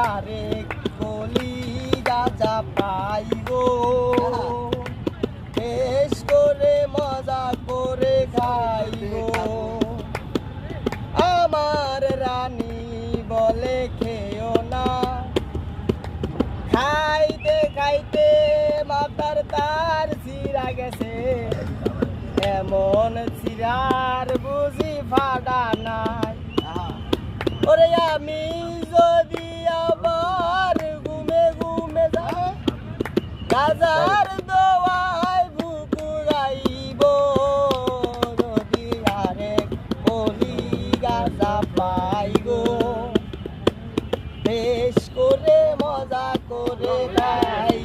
আরেক কলি গাজা পাইগো বেশ করে মজা করে খাইগো আমার রানী বলে খেও না খাইতে খাইতে মাথার তার ছিঁড়া গেছে এমন ছিঁড়ার বুঝি ফাডা নাই ওরে আমি যদি আবার ঘুমে ঘুমে যাই গাজার দোয়ায় বুকুরাইব যদি আরেক কলি গাজা পাই গো বেশ করে মজা করে খাই